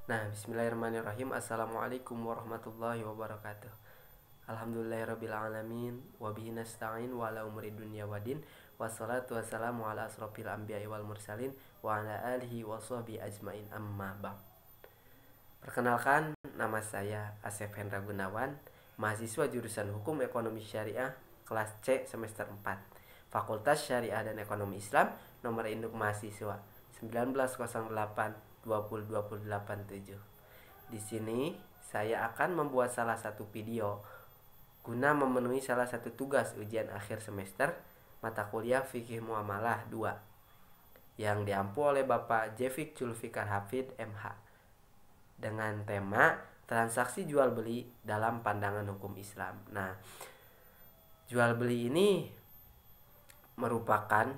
Nah, bismillahirrahmanirrahim. Assalamualaikum warahmatullahi wabarakatuh. Alhamdulillahirabbil alamin wa bihi nasta'in wa ala umuri dunya waddin. Wassalatu wassalamu ala asrofil anbiya'i wal mursalin wa ala alihi wa sahbihi ajmain, amma ba'd. Perkenalkan, nama saya Asep Hendra Gunawan, mahasiswa jurusan Hukum Ekonomi Syariah kelas C semester 4, Fakultas Syariah dan Ekonomi Islam, nomor induk mahasiswa 1908 20287. Di sini saya akan membuat salah satu video guna memenuhi salah satu tugas ujian akhir semester mata kuliah Fikih Muamalah 2 yang diampu oleh Bapak Jefik Zulfikar Hafid MH dengan tema transaksi jual beli dalam pandangan hukum Islam. Nah, jual beli ini merupakan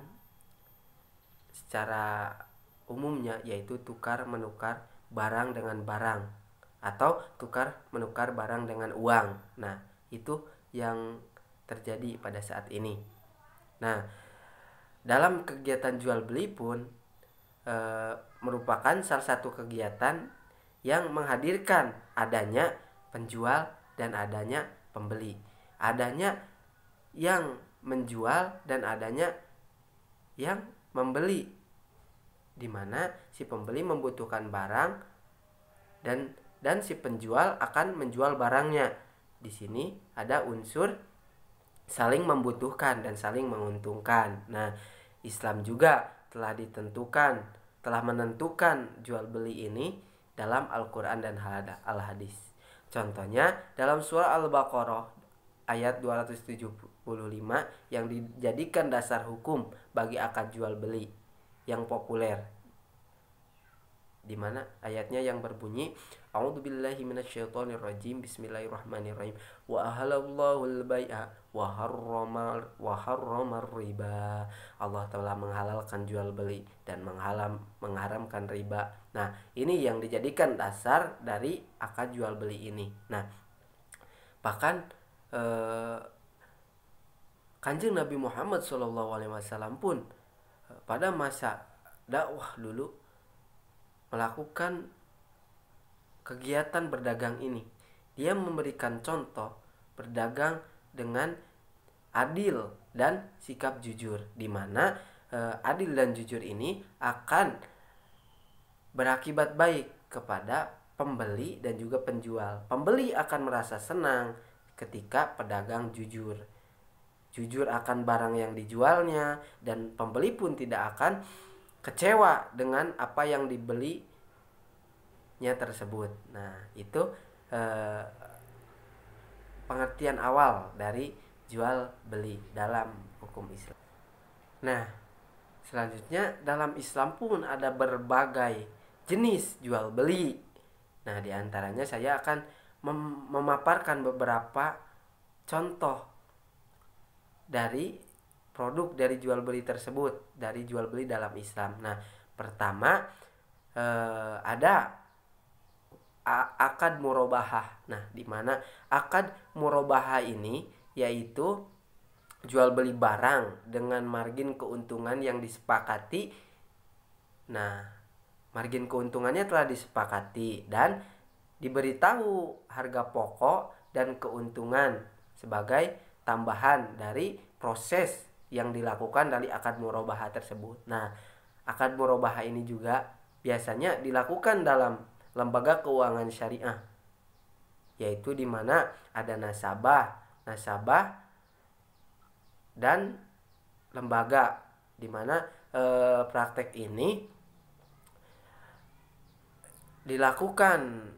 secara umumnya yaitu tukar menukar barang dengan barang atau tukar menukar barang dengan uang. Nah, itu yang terjadi pada saat ini. Nah, dalam kegiatan jual beli pun merupakan salah satu kegiatan yang menghadirkan adanya penjual dan adanya pembeli, adanya yang menjual dan adanya yang membeli, di mana si pembeli membutuhkan barang dan si penjual akan menjual barangnya. Di sini ada unsur saling membutuhkan dan saling menguntungkan. Nah, Islam juga telah menentukan jual beli ini dalam Al-Qur'an dan Al-Hadis. Contohnya dalam surah Al-Baqarah ayat 275 yang dijadikan dasar hukum bagi akad jual beli yang populer, di mana ayatnya yang berbunyi A'udzubillahi minasyaitonirrajim bismillahirrahmanirrahim wa ahallallahu al-bai'a wa harramar riba. Allah telah menghalalkan jual beli dan mengharamkan riba. Nah, ini yang dijadikan dasar dari akad jual beli ini. Nah, bahkan Kanjeng Nabi Muhammad SAW pun pada masa dakwah dulu melakukan kegiatan berdagang ini. Dia memberikan contoh berdagang dengan adil dan sikap jujur, di mana adil dan jujur ini akan berakibat baik kepada pembeli dan juga penjual. Pembeli akan merasa senang ketika pedagang jujur akan barang yang dijualnya, dan pembeli pun tidak akan kecewa dengan apa yang dibelinya tersebut. Nah, itu pengertian awal dari jual beli dalam hukum Islam. Nah, selanjutnya dalam Islam pun ada berbagai jenis jual beli. Nah, diantaranya saya akan memaparkan beberapa contoh dari produk dari jual beli tersebut, dari jual beli dalam Islam. Nah, pertama ada akad murabahah. Nah, di mana akad murabahah ini yaitu jual beli barang dengan margin keuntungan yang disepakati. Nah, margin keuntungannya telah disepakati dan diberitahu harga pokok dan keuntungan sebagai tambahan dari proses yang dilakukan dari akad murabahah tersebut. Nah, akad murabahah ini juga biasanya dilakukan dalam lembaga keuangan syariah, yaitu di mana ada nasabah dan lembaga, di mana praktek ini dilakukan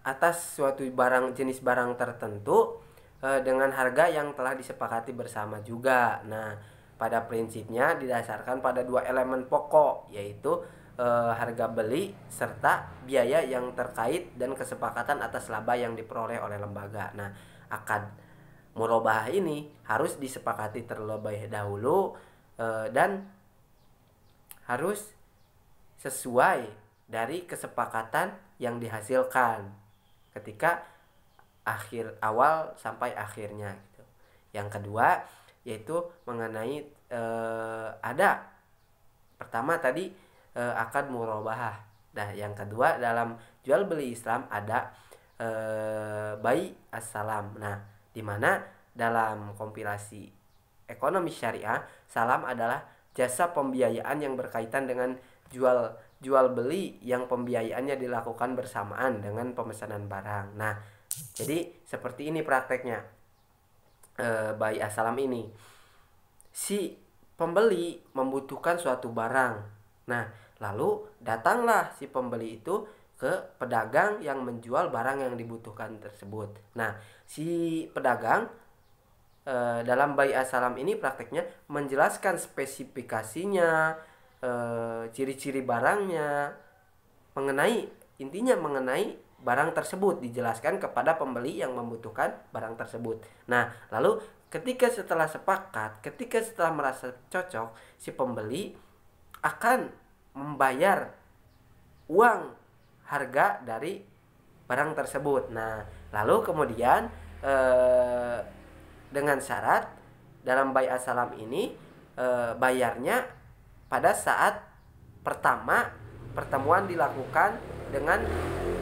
atas suatu jenis barang tertentu dengan harga yang telah disepakati bersama juga. Nah, pada prinsipnya didasarkan pada dua elemen pokok, yaitu harga beli serta biaya yang terkait dan kesepakatan atas laba yang diperoleh oleh lembaga. Nah, akad murabahah ini harus disepakati terlebih dahulu dan harus sesuai dari kesepakatan yang dihasilkan ketika awal sampai akhirnya gitu. Yang kedua yaitu mengenai ada pertama tadi akad murabahah. Nah, yang kedua dalam jual beli Islam ada bai as-salam. Nah, di mana dalam kompilasi ekonomi syariah, salam adalah jasa pembiayaan yang berkaitan dengan jual beli yang pembiayaannya dilakukan bersamaan dengan pemesanan barang. Nah, jadi seperti ini prakteknya bai as-salam ini. Si pembeli membutuhkan suatu barang. Nah, lalu datanglah si pembeli itu ke pedagang yang menjual barang yang dibutuhkan tersebut. Nah, si pedagang dalam bai as-salam ini prakteknya menjelaskan spesifikasinya, ciri-ciri barangnya, intinya mengenai barang tersebut dijelaskan kepada pembeli yang membutuhkan barang tersebut. Nah, lalu ketika setelah merasa cocok, si pembeli akan membayar uang harga dari barang tersebut. Nah, lalu kemudian dengan syarat dalam bai as-salam ini bayarnya pada saat pertemuan dilakukan dengan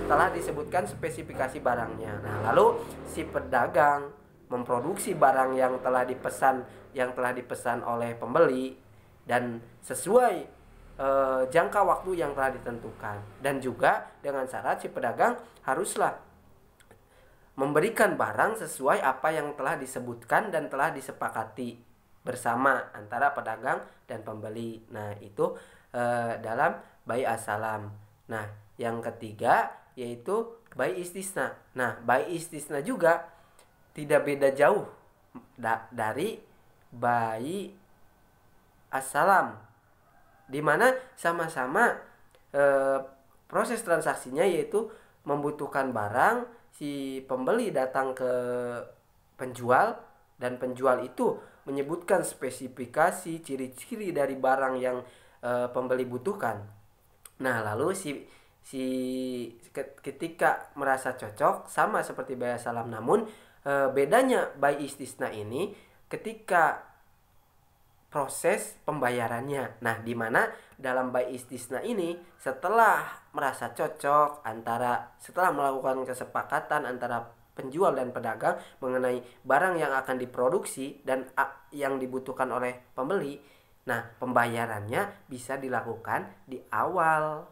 telah disebutkan spesifikasi barangnya. Nah, lalu si pedagang memproduksi barang yang telah dipesan oleh pembeli dan sesuai jangka waktu yang telah ditentukan. Dan juga dengan syarat si pedagang haruslah memberikan barang sesuai apa yang telah disebutkan dan telah disepakati bersama antara pedagang dan pembeli. Nah, itu dalam bai as-salam. Nah, yang ketiga yaitu bai istisna. Nah, bai istisna juga tidak beda jauh dari bai as-salam, di mana sama-sama proses transaksinya yaitu membutuhkan barang, si pembeli datang ke penjual dan penjual itu menyebutkan spesifikasi ciri-ciri dari barang yang pembeli butuhkan. Nah, lalu ketika merasa cocok sama seperti bai as-salam, namun bedanya bai istisna ini ketika proses pembayarannya. Nah, di mana dalam bai istisna ini setelah merasa cocok setelah melakukan kesepakatan antara penjual dan pedagang mengenai barang yang akan diproduksi dan yang dibutuhkan oleh pembeli. Nah, pembayarannya bisa dilakukan di awal.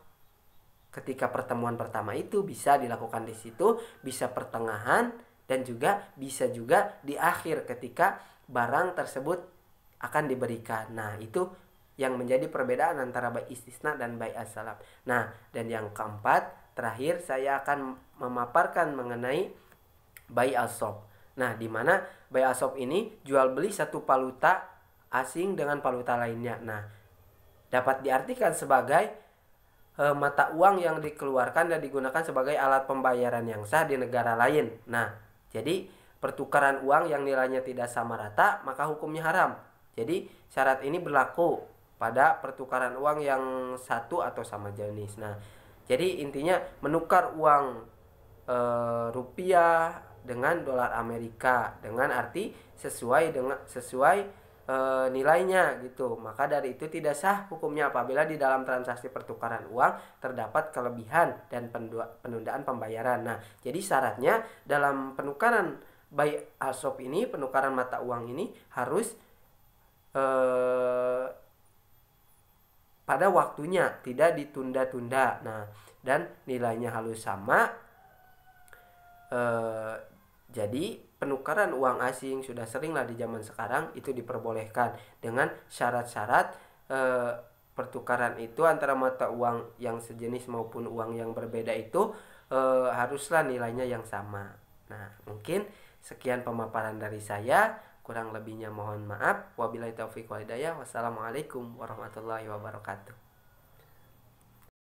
Ketika pertemuan pertama itu bisa dilakukan di situ, bisa pertengahan, dan bisa juga di akhir ketika barang tersebut akan diberikan. Nah, itu yang menjadi perbedaan antara bai istisna dan bai as-salam. Nah, dan yang keempat, terakhir saya akan memaparkan mengenai bai as-sop. Nah, di mana bai as-sop ini jual beli satu valuta asing dengan valuta lainnya. Nah, dapat diartikan sebagai mata uang yang dikeluarkan dan digunakan sebagai alat pembayaran yang sah di negara lain. Nah, jadi pertukaran uang yang nilainya tidak sama rata maka hukumnya haram. Jadi syarat ini berlaku pada pertukaran uang yang satu atau sama jenis. Nah, jadi intinya menukar uang rupiah dengan dolar Amerika dengan arti sesuai nilainya gitu. Maka dari itu tidak sah hukumnya apabila di dalam transaksi pertukaran uang terdapat kelebihan dan penundaan pembayaran. Nah, jadi syaratnya dalam penukaran bai as-sop ini, penukaran mata uang ini harus pada waktunya, tidak ditunda-tunda. Nah, dan nilainya harus sama. Jadi penukaran uang asing sudah seringlah di zaman sekarang itu diperbolehkan dengan syarat-syarat pertukaran itu antara mata uang yang sejenis maupun uang yang berbeda itu haruslah nilainya yang sama. Nah, mungkin sekian pemaparan dari saya, kurang lebihnya mohon maaf. Wabillahi taufiq wal hidayah. Wassalamualaikum warahmatullahi wabarakatuh.